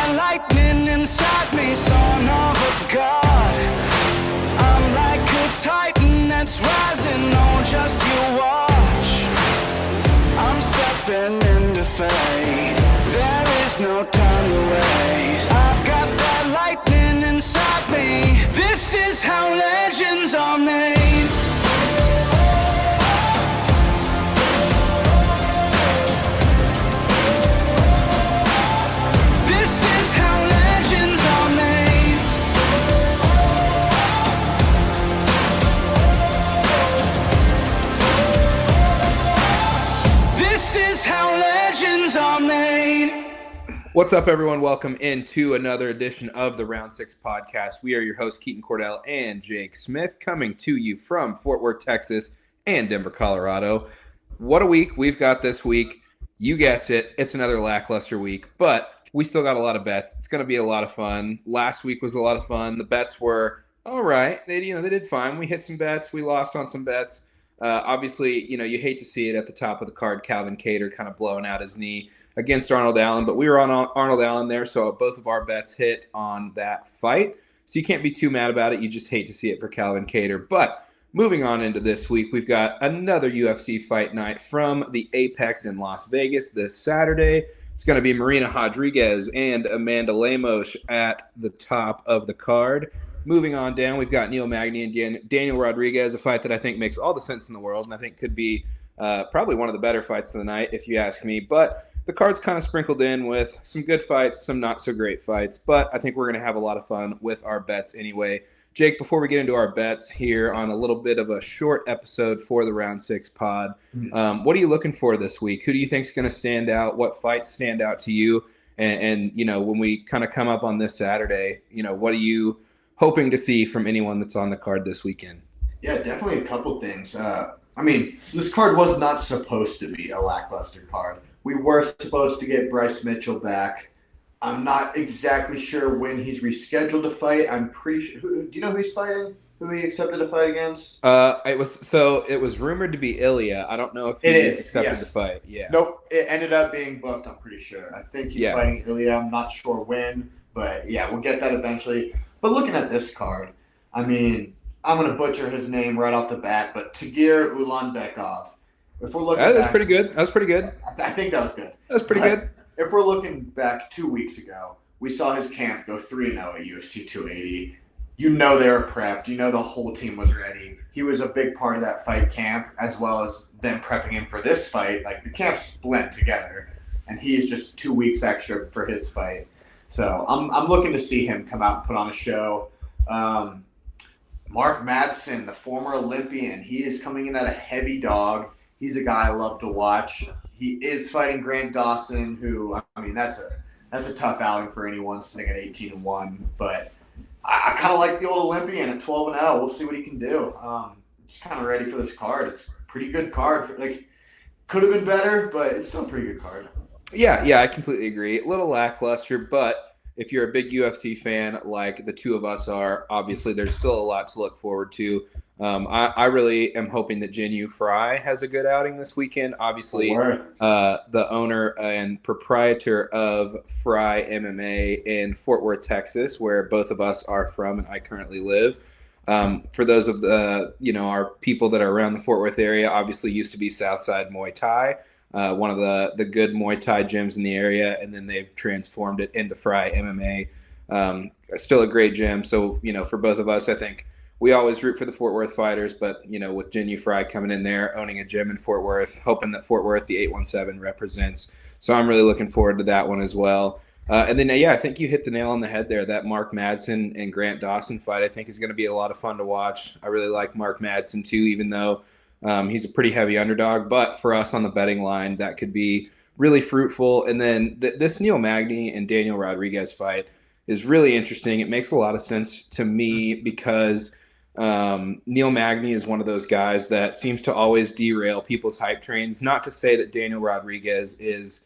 that lightning inside me, son of a god. I'm like a titan that's rising, oh, just you watch. I'm stepping into fate, there is no time to waste. I've got that lightning inside me, this is how legends are made. What's up, everyone? Welcome into another edition of the Round 6 podcast. We are your hosts, Keaton Cordell and Jake Smith, coming to you from Fort Worth, Texas, and Denver, Colorado. What a week we've got this week. You guessed it. It's another lackluster week, but we still got a lot of bets. It's going to be a lot of fun. Last week was a lot of fun. The bets were all right. They did fine. We hit some bets. We lost on some bets. Obviously, you hate to see it at the top of the card. Calvin Kattar kind of blowing out his knee against Arnold Allen, but we were on Arnold Allen there, so both of our bets hit on that fight. So you can't be too mad about it. You just hate to see it for Calvin Kattar. But moving on into this week, we've got another UFC Fight Night from the Apex in Las Vegas this Saturday. It's going to be Marina Rodriguez and Amanda Lemos at the top of the card. Moving on down, we've got Neil Magny and Daniel Rodriguez, a fight that I think makes all the sense in the world, and I think could be probably one of the better fights of the night, if you ask me. But the card's kind of sprinkled in with some good fights, some not so great fights, but I think we're going to have a lot of fun with our bets anyway. Jake, before we get into our bets here on a little bit of a short episode for the Round 6 pod, what are you looking for this week? Who do you think is going to stand out? What fights stand out to you? And when we kind of come up on this Saturday, what are you hoping to see from anyone that's on the card this weekend? Yeah, definitely a couple things. So this card was not supposed to be a lackluster card. We were supposed to get Bryce Mitchell back. I'm not exactly sure when he's rescheduled to fight. I'm pretty sure. Do you know who he's fighting? Who he accepted to fight against? It was rumored to be Ilya. I don't know if he accepted to fight. Yeah. Nope. It ended up being booked. I'm pretty sure. I think he's fighting Ilya. I'm not sure when, but yeah, we'll get that eventually. But looking at this card, I'm going to butcher his name right off the bat, but Tagir Ulanbekov. If we're looking that's pretty good. That was pretty good. I think that was good. That was pretty good. If we're looking back 2 weeks ago, we saw his camp go 3-0 at UFC 280. They were prepped. The whole team was ready. He was a big part of that fight camp, as well as them prepping him for this fight. Like, the camps blend together, and he's just 2 weeks extra for his fight. So I'm looking to see him come out and put on a show. Mark Madsen, the former Olympian, he is coming in at a heavy dog. He's a guy I love to watch. He is fighting Grant Dawson, who, that's a tough outing for anyone sitting at 18-1. But I kind of like the old Olympian at 12-0. We'll see what he can do. Just kind of ready for this card. It's a pretty good card. Could have been better, but it's still a pretty good card. Yeah, I completely agree. A little lackluster, but if you're a big UFC fan like the two of us are, obviously there's still a lot to look forward to. I really am hoping that Jinyu Fry has a good outing this weekend. Obviously, the owner and proprietor of Fry MMA in Fort Worth, Texas, where both of us are from and I currently live. For those of our people that are around the Fort Worth area, obviously used to be Southside Muay Thai, one of the good Muay Thai gyms in the area, and then they've transformed it into Fry MMA. Still a great gym. So, for both of us, I think we always root for the Fort Worth fighters, but, with Jinyu Fry coming in there, owning a gym in Fort Worth, hoping that Fort Worth, the 817, represents. So I'm really looking forward to that one as well. And then, I think you hit the nail on the head there. That Mark Madsen and Grant Dawson fight, I think, is going to be a lot of fun to watch. I really like Mark Madsen, too, even though he's a pretty heavy underdog. But for us on the betting line, that could be really fruitful. And then this Neil Magny and Daniel Rodriguez fight is really interesting. It makes a lot of sense to me because Neil Magny is one of those guys that seems to always derail people's hype trains. Not to say that Daniel Rodriguez is,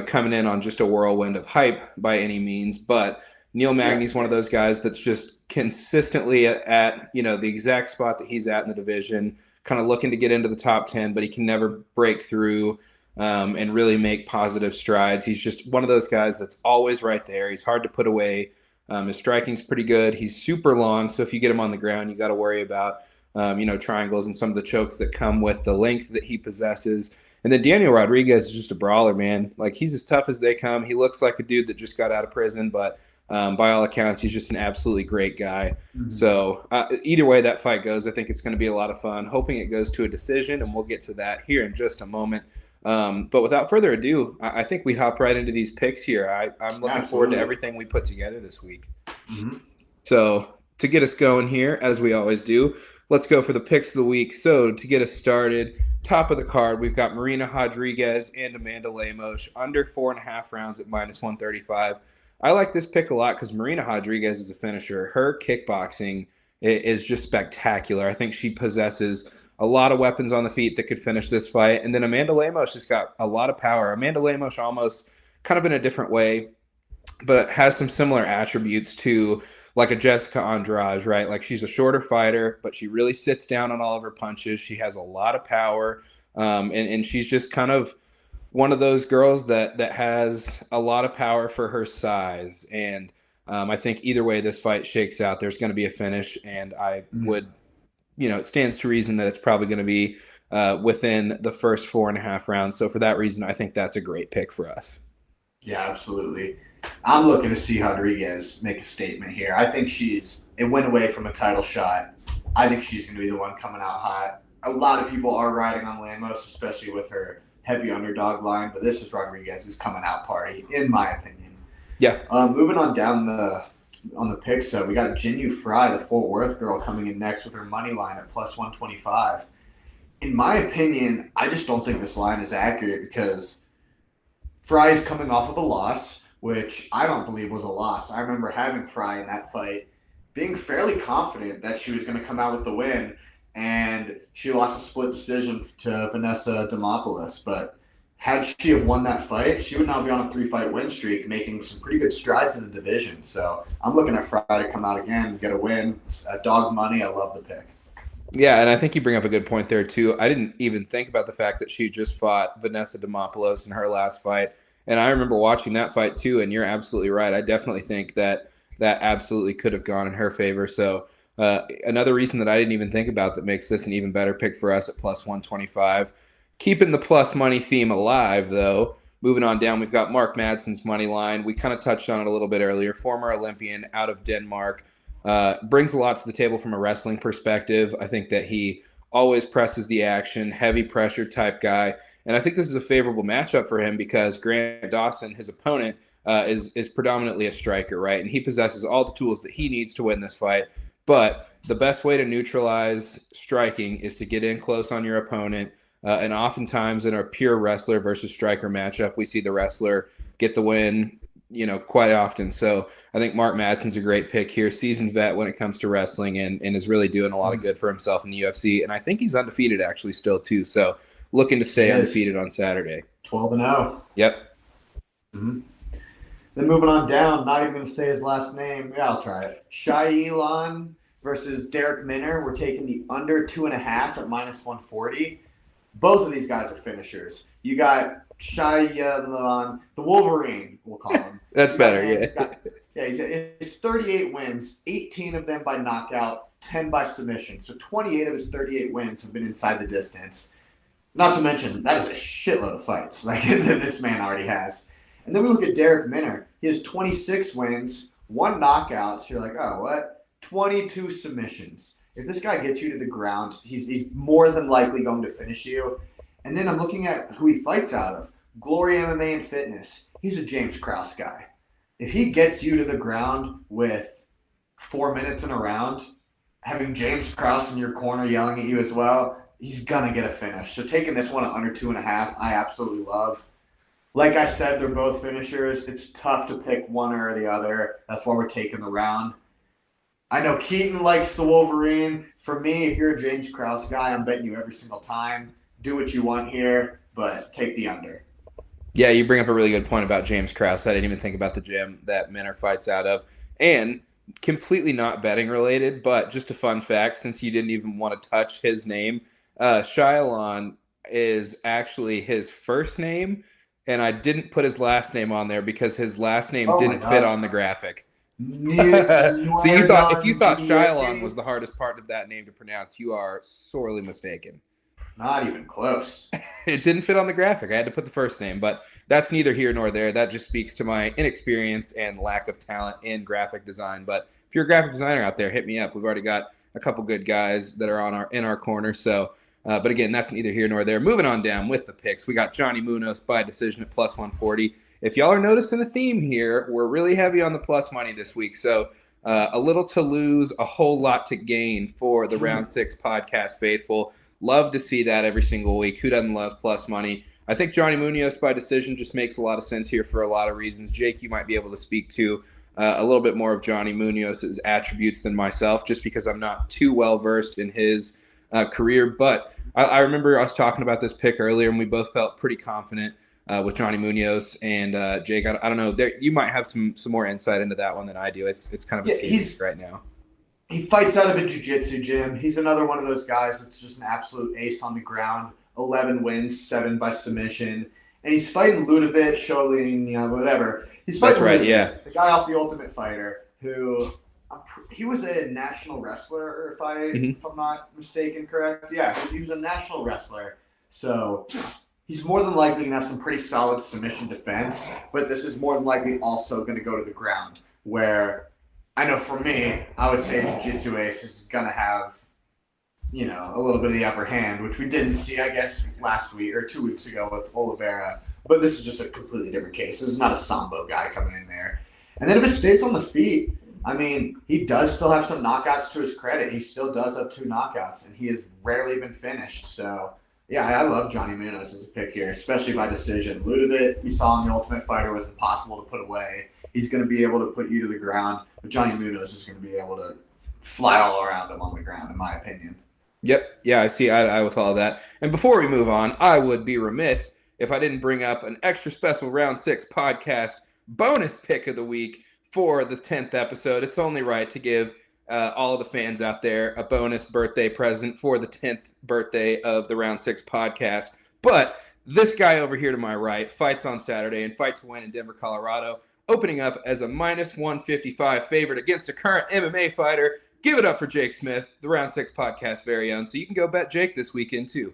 coming in on just a whirlwind of hype by any means, but Neil Magny's one of those guys that's just consistently at the exact spot that he's at in the division, kind of looking to get into the top 10, but he can never break through. and really make positive strides. He's just one of those guys that's always right there. He's hard to put away. His striking's pretty good. He's super long, so if you get him on the ground, you got to worry about triangles and some of the chokes that come with the length that he possesses. And then Daniel Rodriguez is just a brawler, man. Like, he's as tough as they come. He looks like a dude that just got out of prison, but by all accounts, he's just an absolutely great guy. Mm-hmm. So either way that fight goes, I think it's going to be a lot of fun. Hoping it goes to a decision, and we'll get to that here in just a moment. But without further ado, I think we hop right into these picks here. I'm looking forward to everything we put together this week. Mm-hmm. So to get us going here, as we always do, let's go for the picks of the week. So to get us started, top of the card, we've got Marina Rodriguez and Amanda Lemos under 4.5 rounds at -135. I like this pick a lot because Marina Rodriguez is a finisher. Her kickboxing is just spectacular. I think she possesses a lot of weapons on the feet that could finish this fight. And then Amanda Lemos just got a lot of power. Amanda Lemos almost kind of in a different way, but has some similar attributes to like a Jessica Andrade, right? Like, she's a shorter fighter, but she really sits down on all of her punches. She has a lot of power, and she's just kind of one of those girls that has a lot of power for her size. And I think either way this fight shakes out, there's going to be a finish, and I would, it stands to reason that it's probably going to be within the first 4.5 rounds. So for that reason, I think that's a great pick for us. Yeah, absolutely. I'm looking to see Rodriguez make a statement here. I think it went away from a title shot. I think she's going to be the one coming out hot. A lot of people are riding on Lemos, especially with her heavy underdog line, but this is Rodriguez's coming out party, in my opinion. Yeah. Moving on down on the picks, we got Jinyu Fry, the Fort Worth girl, coming in next with her money line at +125. In my opinion, I just don't think this line is accurate because Fry is coming off of a loss, which I don't believe was a loss. I remember having Fry in that fight, being fairly confident that she was going to come out with the win, and she lost a split decision to Vanessa Demopoulos. But had she have won that fight, she would now be on a 3-fight win streak, making some pretty good strides in the division. So I'm looking at Fry to come out again, get a win. Dog money, I love the pick. Yeah, and I think you bring up a good point there, too. I didn't even think about the fact that she just fought Vanessa Demopoulos in her last fight. And I remember watching that fight, too, and you're absolutely right. I definitely think that absolutely could have gone in her favor. So another reason that I didn't even think about that makes this an even better pick for us at +125. Keeping the plus money theme alive, though. Moving on down, we've got Mark Madsen's money line. We kind of touched on it a little bit earlier. Former Olympian out of Denmark. Brings a lot to the table from a wrestling perspective. I think that he always presses the action, heavy pressure type guy. And I think this is a favorable matchup for him because Grant Dawson, his opponent, is predominantly a striker, right? And he possesses all the tools that he needs to win this fight. But the best way to neutralize striking is to get in close on your opponent. And oftentimes in a pure wrestler versus striker matchup, we see the wrestler get the win, quite often. So I think Mark Madsen's a great pick here. Seasoned vet when it comes to wrestling and is really doing a lot of good for himself in the UFC. And I think he's undefeated actually still too. So looking to stay undefeated on Saturday. 12-0. Yep. Mm-hmm. Then moving on down, not even going to say his last name. Yeah, I'll try it. Shai Elon versus Derek Minner. We're taking the under 2.5 at -140. Both of these guys are finishers. You got Shai Elon, the Wolverine, we'll call him. That's better, yeah. He's 38 wins, 18 of them by knockout, 10 by submission. So 28 of his 38 wins have been inside the distance. Not to mention, that is a shitload of fights like this man already has. And then we look at Derek Minner. He has 26 wins, 1 knockout. So you're like, oh, what? 22 submissions. If this guy gets you to the ground, he's more than likely going to finish you. And then I'm looking at who he fights out of. Glory MMA and Fitness. He's a James Krause guy. If he gets you to the ground with 4 minutes in a round, having James Krause in your corner yelling at you as well, he's going to get a finish. So taking this one at under 2.5, I absolutely love. Like I said, they're both finishers. It's tough to pick one or the other. That's why we're taking the round. I know Keaton likes the Wolverine. For me, if you're a James Krause guy, I'm betting you every single time. Do what you want here, but take the under. Yeah, you bring up a really good point about James Krause. I didn't even think about the gym that Minner fights out of. And completely not betting related, but just a fun fact, since you didn't even want to touch his name, Shai Elon is actually his first name, and I didn't put his last name on there because his last name didn't fit on the graphic. So if you thought Shylon was the hardest part of that name to pronounce, you are sorely mistaken. Not even close. It didn't fit on the graphic. I had to put the first name, but that's neither here nor there. That just speaks to my inexperience and lack of talent in graphic design. But if you're a graphic designer out there, hit me up. We've already got a couple good guys that are in our corner. So, but again, that's neither here nor there. Moving on down with the picks, we got Johnny Munoz by decision at plus 140. If y'all are noticing a theme here, we're really heavy on the plus money this week. So a little to lose, a whole lot to gain for the Round 6 podcast faithful. Love to see that every single week. Who doesn't love plus money? I think Johnny Munoz by decision just makes a lot of sense here for a lot of reasons. Jake, you might be able to speak to a little bit more of Johnny Munoz's attributes than myself, just because I'm not too well versed in his career. But I remember I was talking about this pick earlier, and we both felt pretty confident with Johnny Munoz. And Jake, I don't know, you might have some more insight into that one than I do. It's kind of escaping right now. He fights out of a jiu-jitsu gym. He's another one of those guys that's just an absolute ace on the ground. 11 wins, 7 by submission. And he's fighting Ludovic, Sholin, whatever. He's fighting the guy off the Ultimate Fighter, who he was a national wrestler, if I'm not mistaken, correct? Yeah, he was a national wrestler. So he's more than likely going to have some pretty solid submission defense, but this is more than likely also going to go to the ground, where I know for me, I would say Jiu-Jitsu Ace is going to have, a little bit of the upper hand, which we didn't see, I guess, last week or 2 weeks ago with Oliveira. But this is just a completely different case. This is not a Sambo guy coming in there. And then if it stays on the feet, I mean, he does still have some knockouts to his credit. He still does have 2 knockouts, and he has rarely been finished. So, yeah, I love Johnny Munoz as a pick here, especially by decision. Ludovic, we saw in the Ultimate Fighter, was impossible to put away. He's going to be able to put you to the ground, but Johnny Munoz is going to be able to fly all around him on the ground, in my opinion. Yep. Yeah, I see eye to eye with all of that. And before we move on, I would be remiss if I didn't bring up an extra special Round 6 podcast bonus pick of the week for the 10th episode. It's only right to give all of the fans out there a bonus birthday present for the 10th birthday of the Round 6 podcast. But this guy over here to my right fights on Saturday and Fight to Win in Denver, Colorado, opening up as a minus 155 favorite against a current MMA fighter. Give it up for Jake Smith, the Round 6 podcast very own. So you can go bet Jake this weekend too.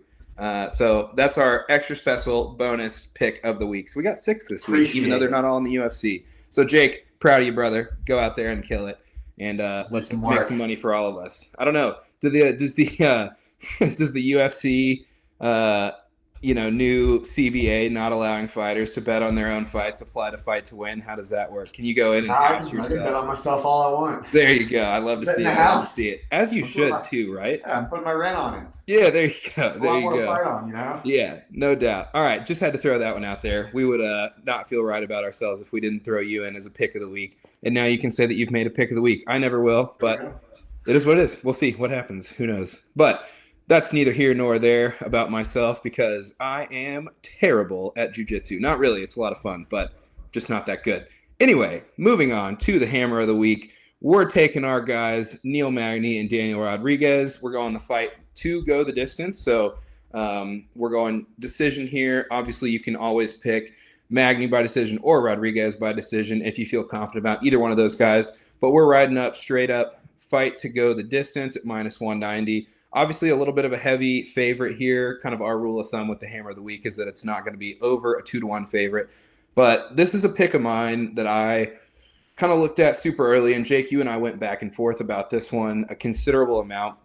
So that's our extra special bonus pick of the week. So we got 6 this week, even though they're not all in the UFC. So Jake, proud of you, brother. Go out there and kill it. And let's make some money for all of us. I don't know. Does the UFC new CBA not allowing fighters to bet on their own fights apply to Fight to Win? How does that work? Can you go in and ask yourself? I can bet on myself all I want. There you go. I love to see it. I love to see it. As you should too, right? Yeah, I'm putting my rent on it. Yeah, there you go. There you go. To fight on, Yeah, no doubt. All right, just had to throw that one out there. We would not feel right about ourselves if we didn't throw you in as a pick of the week. And now you can say that you've made a pick of the week. I never will, but it is what it is. We'll see what happens. Who knows? But that's neither here nor there about myself, because I am terrible at jiu-jitsu. Not really. It's a lot of fun, but just not that good. Anyway, moving on to the hammer of the week. We're taking our guys, Neil Magny and Daniel Rodriguez. We're going the fight to go the distance. So we're going decision here. Obviously, you can always pick Magny by decision or Rodriguez by decision if you feel confident about either one of those guys. But we're riding up straight up fight to go the distance at minus 190. Obviously, a little bit of a heavy favorite here. Kind of our rule of thumb with the hammer of the week is that it's not going to be over a 2-1 favorite. But this is a pick of mine that I kind of looked at super early. And Jake, you and I went back and forth about this one a considerable amount.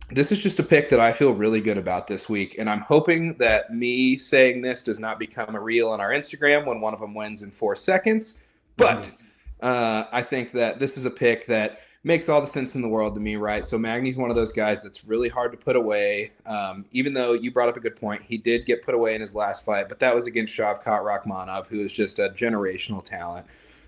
This is just a pick that I feel really good about this week. And I'm hoping that me saying this does not become a reel on our Instagram when one of them wins in 4 seconds. But I think that this is a pick that makes all the sense in the world to me, right? So Magny's one of those guys that's really hard to put away. Even though you brought up a good point, he did get put away in his last fight, but that was against Shavkat Rakhmonov, who is just a generational talent.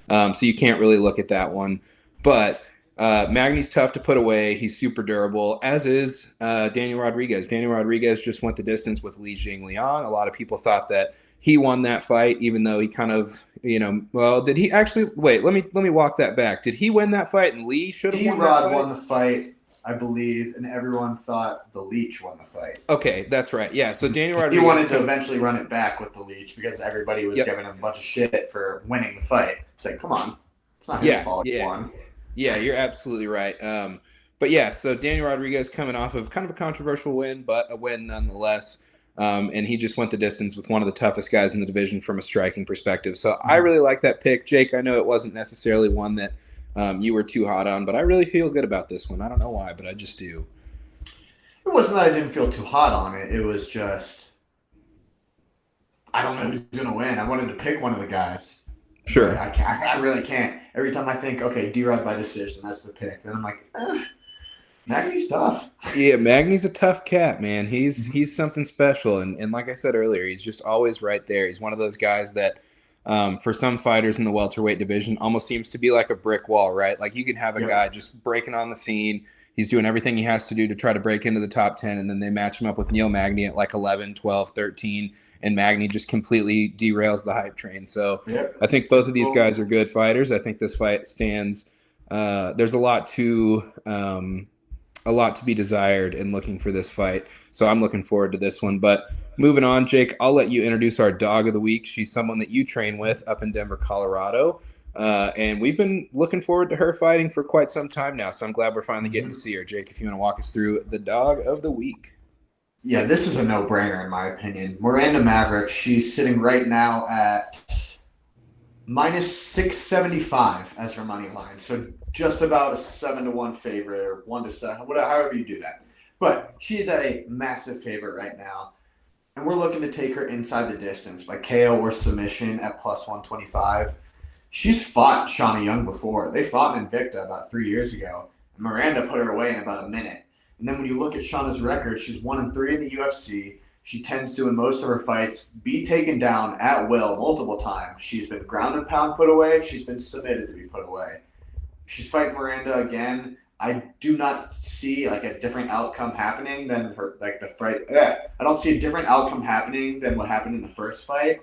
So you can't really look at that one. But Magny's tough to put away. He's super durable, as is Daniel Rodriguez. Daniel Rodriguez just went the distance with Li Jingliang. A lot of people thought that he won that fight, even though he kind of, did he actually? Wait, let me walk that back. Did he win that fight and Lee should have won that fight? D-Rod won the fight. I believe, and everyone thought the Leech won the fight. Okay, that's right. Yeah, so Daniel He Rodriguez wanted to eventually run it back with the Leech because everybody was Yep. giving him a bunch of shit for winning the fight. It's like, come on. It's not his fault he won. Yeah, you're absolutely right. But yeah, so Daniel Rodriguez coming off of kind of a controversial win, but a win nonetheless. And he just went the distance with one of the toughest guys in the division from a striking perspective. So I really like that pick. Jake, I know it wasn't necessarily one that you were too hot on, but I really feel good about this one. I don't know why, but I just do. It wasn't that I didn't feel too hot on it. It was just, I don't know who's going to win. I wanted to pick one of the guys. Sure. I really can't. Every time I think, okay, D-Rod by decision, that's the pick. Then I'm like, Magny's tough. Yeah, Magny's a tough cat, man. He's something special. And like I said earlier, he's just always right there. He's one of those guys that for some fighters in the welterweight division almost seems to be like a brick wall, right? Like you can have a guy just breaking on the scene. He's doing everything he has to do to try to break into the top 10, and then they match him up with Neil Magny at like 11, 12, 13, and Magny just completely derails the hype train. So I think both of these guys are good fighters. I think this fight stands there's a lot to be desired in looking for this fight. So I'm looking forward to this one. But moving on, Jake, I'll let you introduce our dog of the week. She's someone that you train with up in Denver, Colorado. And we've been looking forward to her fighting for quite some time now. So I'm glad we're finally getting to see her. Jake, if you want to walk us through the dog of the week. Yeah, this is a no-brainer in my opinion. Miranda Maverick, she's sitting right now at minus 675 as her money line. So just about a 7-1 favorite, or 1-7, whatever, however you do that. But she's a massive favorite right now. And we're looking to take her inside the distance by KO or submission at plus 125. She's fought Shauna Young before. They fought in Invicta about 3 years ago. And Miranda put her away in about a minute. And then when you look at Shauna's record, she's 1-3 in the UFC. She tends to, in most of her fights, be taken down at will multiple times. She's been ground and pound put away. She's been submitted to be put away. She's fighting Miranda again. I do not see like a different outcome happening than her the fight. I don't see a different outcome happening than what happened in the first fight.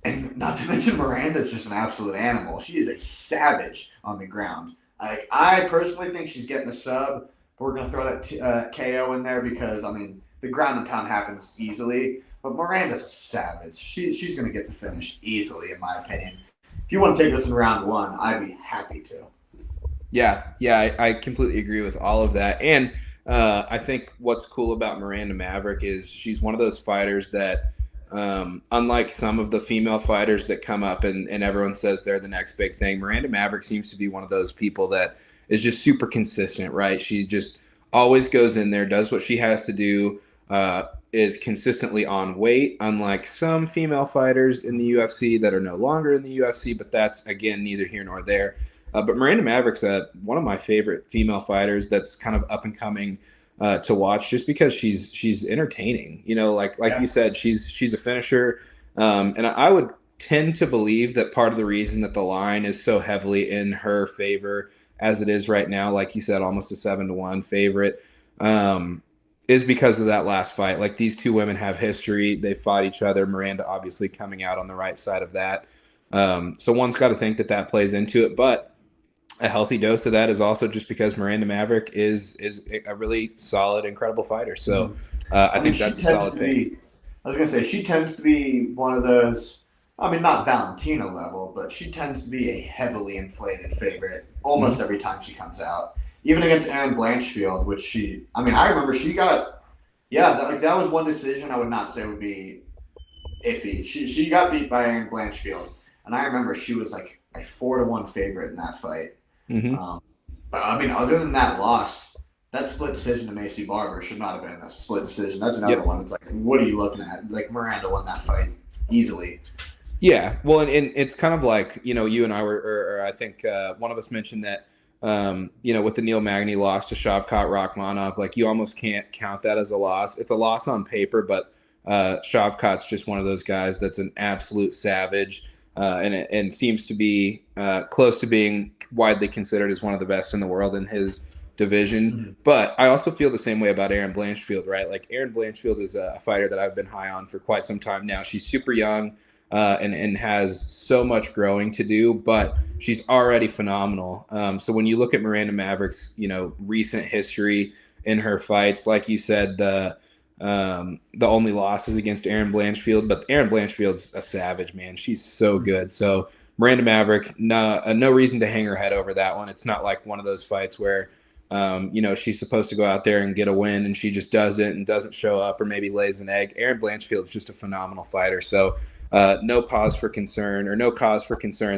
And not to mention Miranda's just an absolute animal. She is a savage on the ground. Like I personally think she's getting a sub. We're going to throw that KO in there because, I mean, the ground and pound happens easily. But Miranda's a savage. She's going to get the finish easily, in my opinion. If you want to take this in round one, I'd be happy to. Yeah, I completely agree with all of that. And I think what's cool about Miranda Maverick is she's one of those fighters that, unlike some of the female fighters that come up and everyone says they're the next big thing, Miranda Maverick seems to be one of those people that is just super consistent, right? She just always goes in there, does what she has to do, is consistently on weight, unlike some female fighters in the UFC that are no longer in the UFC, but that's, again, neither here nor there. But Miranda Maverick's one of my favorite female fighters that's kind of up and coming to watch just because she's entertaining. You know, like you said, she's a finisher. And I would tend to believe that part of the reason that the line is so heavily in her favor as it is right now, like you said, almost a 7-1 favorite, is because of that last fight. Like these two women have history. They fought each other. Miranda obviously coming out on the right side of that. So one's got to think that plays into it. But a healthy dose of that is also just because Miranda Maverick is a really solid, incredible fighter. So I think that's a solid pick. I was going to say, she tends to be one of those, I mean, not Valentina level, but she tends to be a heavily inflated favorite almost every time she comes out. Even against Erin Blanchfield, which I remember she got, that was one decision I would not say would be iffy. She got beat by Erin Blanchfield, and I remember she was like a 4-1 favorite in that fight. But I mean, other than that loss, that split decision to Macy Barber should not have been a split decision. That's another one. It's like, what are you looking at? Like Miranda won that fight easily. Yeah, well, and it's kind of like, you and I were, or I think one of us mentioned that, with the Neil Magny loss to Shavkat Rakhmonov, like you almost can't count that as a loss. It's a loss on paper, but Shavkat's just one of those guys that's an absolute savage, and seems to be close to being widely considered as one of the best in the world in his division. But I also feel the same way about Erin Blanchfield, right? Like Erin Blanchfield is a fighter that I've been high on for quite some time now. She's super young. and has so much growing to do, but she's already phenomenal. So when you look at Miranda Maverick's, recent history in her fights, like you said, the only loss is against Erin Blanchfield, but Erin Blanchfield's a savage, man. She's so good. So Miranda Maverick, no reason to hang her head over that one. It's not like one of those fights where, she's supposed to go out there and get a win and she just doesn't and doesn't show up or maybe lays an egg. Erin Blanchfield's just a phenomenal fighter. So no cause for concern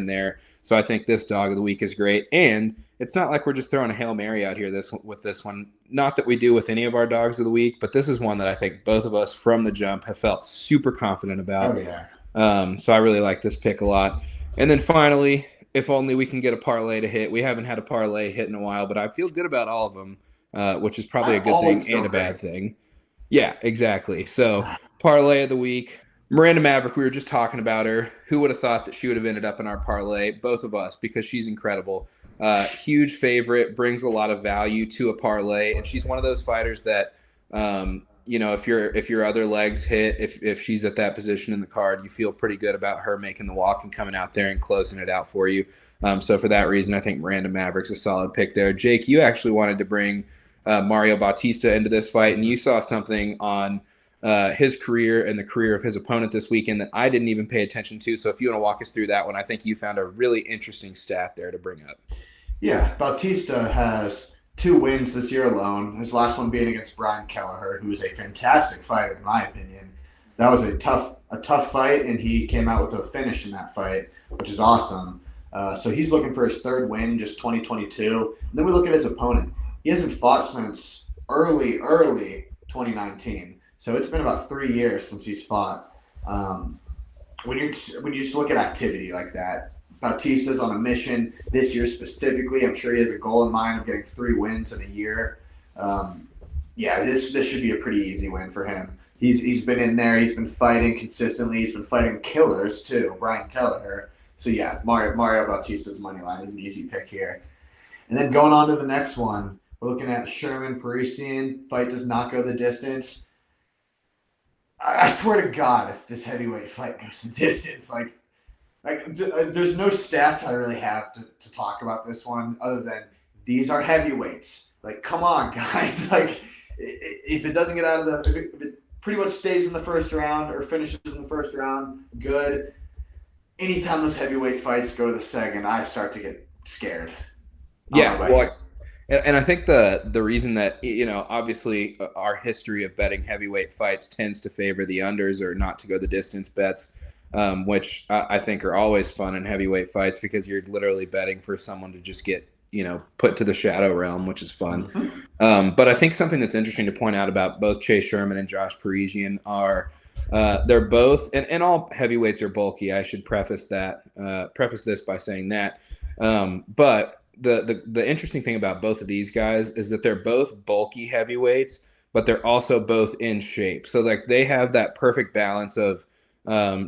there. So I think this dog of the week is great. And it's not like we're just throwing a Hail Mary out here with this one. Not that we do with any of our dogs of the week, but this is one that I think both of us from the jump have felt super confident about. Oh, yeah. So I really like this pick a lot. And then finally, if only we can get a parlay to hit. We haven't had a parlay hit in a while, but I feel good about all of them, which is probably a good thing and a bad thing. Yeah, exactly. So parlay of the week. Miranda Maverick, we were just talking about her. Who would have thought that she would have ended up in our parlay? Both of us, because she's incredible. Huge favorite, brings a lot of value to a parlay, and she's one of those fighters that, if your other legs hit, if she's at that position in the card, you feel pretty good about her making the walk and coming out there and closing it out for you. So for that reason, I think Miranda Maverick's a solid pick there. Jake, you actually wanted to bring Mario Bautista into this fight, and you saw something on his career and the career of his opponent this weekend that I didn't even pay attention to. So if you want to walk us through that one, I think you found a really interesting stat there to bring up. Yeah, Bautista has 2 wins this year alone. His last one being against Brian Kelleher, who is a fantastic fighter in my opinion. That was a tough fight, and he came out with a finish in that fight, which is awesome. So he's looking for his 3rd win, just 2022. And then we look at his opponent. He hasn't fought since early 2019. So it's been about 3 years since he's fought. When you just look at activity like that, Bautista's on a mission this year specifically. I'm sure he has a goal in mind of getting 3 wins in a year. This should be a pretty easy win for him. He's been in there. He's been fighting consistently. He's been fighting killers too, Brian Kelleher. So yeah, Mario Bautista's money line is an easy pick here. And then going on to the next one, we're looking at Sherman Parisian. Fight does not go the distance. I swear to God, if this heavyweight fight goes the distance, there's no stats I really have to talk about this one other than these are heavyweights. Come on, guys. If it doesn't get out of if it pretty much stays in the first round or finishes in the first round, good. Anytime those heavyweight fights go to the second, I start to get scared. Yeah, and I think the reason that, obviously our history of betting heavyweight fights tends to favor the unders or not to go the distance bets, which I think are always fun in heavyweight fights because you're literally betting for someone to just get, put to the shadow realm, which is fun. But I think something that's interesting to point out about both Chase Sherman and Josh Parisian are they're both, and all heavyweights are bulky. I should preface this by saying that. But the interesting thing about both of these guys is that they're both bulky heavyweights, but they're also both in shape. So they have that perfect balance of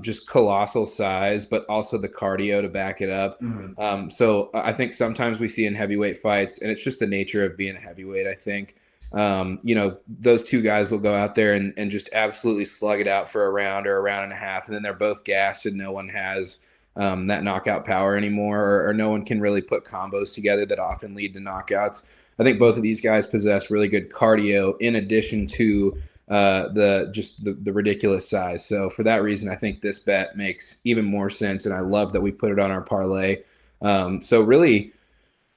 just colossal size, but also the cardio to back it up. Mm-hmm. So I think sometimes we see in heavyweight fights, and it's just the nature of being a heavyweight, I think, those 2 guys will go out there and just absolutely slug it out for a round or a round and a half, and then they're both gassed and no one has that knockout power anymore, or no one can really put combos together that often lead to knockouts. I think both of these guys possess really good cardio in addition to the ridiculous size. So for that reason, I think this bet makes even more sense, and I love that we put it on our parlay. So really,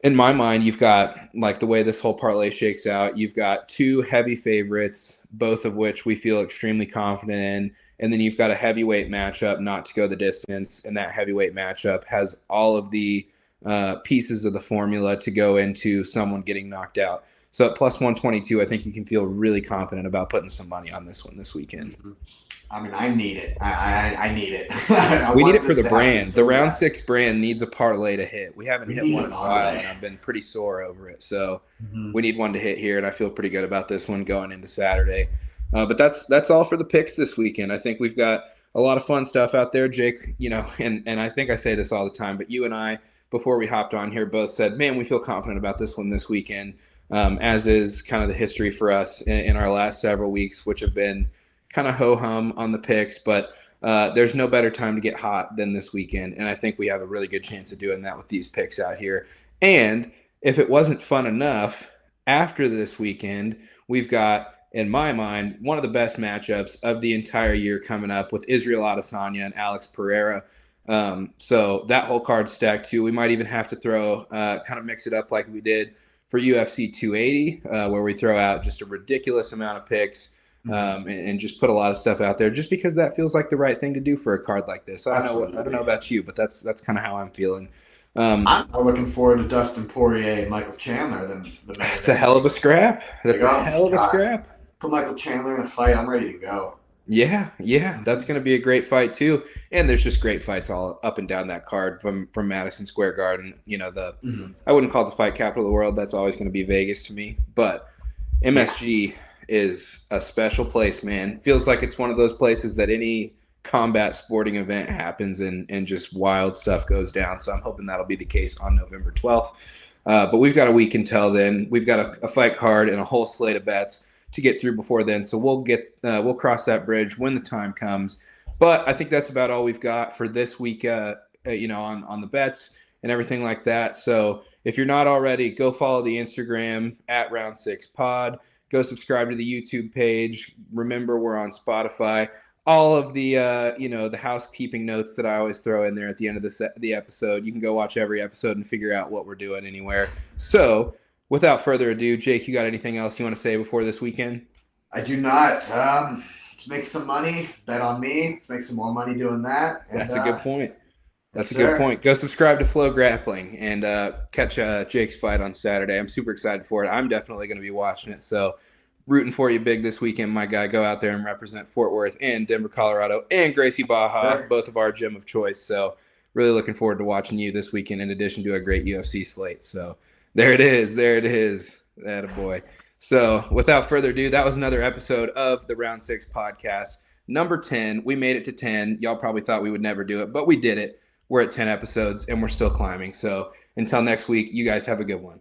in my mind, you've got, the way this whole parlay shakes out, you've got 2 heavy favorites, both of which we feel extremely confident in. And then you've got a heavyweight matchup not to go the distance, and that heavyweight matchup has all of the pieces of the formula to go into someone getting knocked out. So at plus 122, I think you can feel really confident about putting some money on this one this weekend. I mean, I need it. I need it. We need it for the brand. The round 6 brand needs a parlay to hit. We haven't hit one in a while, and I've been pretty sore over it. So we need one to hit here, and I feel pretty good about this one going into Saturday. But that's all for the picks this weekend. I think we've got a lot of fun stuff out there, Jake, and I think I say this all the time, but you and I, before we hopped on here, both said, man, we feel confident about this one this weekend, as is kind of the history for us in our last several weeks, which have been kind of ho-hum on the picks. But there's no better time to get hot than this weekend. And I think we have a really good chance of doing that with these picks out here. And if it wasn't fun enough, after this weekend, we've got, in my mind, one of the best matchups of the entire year coming up with Israel Adesanya and Alex Pereira. So that whole card's stacked too. We might even have to throw, kind of mix it up like we did for UFC 280, where we throw out just a ridiculous amount of picks and just put a lot of stuff out there, just because that feels like the right thing to do for a card like this. I don't know about you, but that's kind of how I'm feeling. I'm more looking forward to Dustin Poirier and Michael Chandler than the main. It's a hell of a scrap. That's a hell of a scrap. Put Michael Chandler in a fight, I'm ready to go. Yeah, that's going to be a great fight too. And there's just great fights all up and down that card from Madison Square Garden. You know, I wouldn't call it the fight capital of the world. That's always going to be Vegas to me. But MSG is a special place, man. Feels like it's one of those places that any combat sporting event happens and just wild stuff goes down. So I'm hoping that'll be the case on November 12th. But we've got a week until then. We've got a fight card and a whole slate of bets to get through before then. So we'll cross that bridge when the time comes. But I think that's about all we've got for this week, on the bets and everything like that. So if you're not already, go follow the Instagram at Round6Pod. Go subscribe to the YouTube page. Remember, we're on Spotify. All of the the housekeeping notes that I always throw in there at the end of the episode. You can go watch every episode and figure out what we're doing anywhere. So without further ado, Jake, you got anything else you want to say before this weekend? I do not. Let's make some money. Bet on me. Let's make some more money doing that. And, that's a good point. That's a good point. Go subscribe to Flow Grappling and catch Jake's fight on Saturday. I'm super excited for it. I'm definitely going to be watching it. So rooting for you big this weekend, my guy. Go out there and represent Fort Worth and Denver, Colorado, and Gracie Baja, both of our gym of choice. So really looking forward to watching you this weekend in addition to a great UFC slate. So there it is. Attaboy. So without further ado, that was another episode of the Round 6 podcast. Number 10. We made it to 10. Y'all probably thought we would never do it, but we did it. We're at 10 episodes, and we're still climbing. So until next week, you guys have a good one.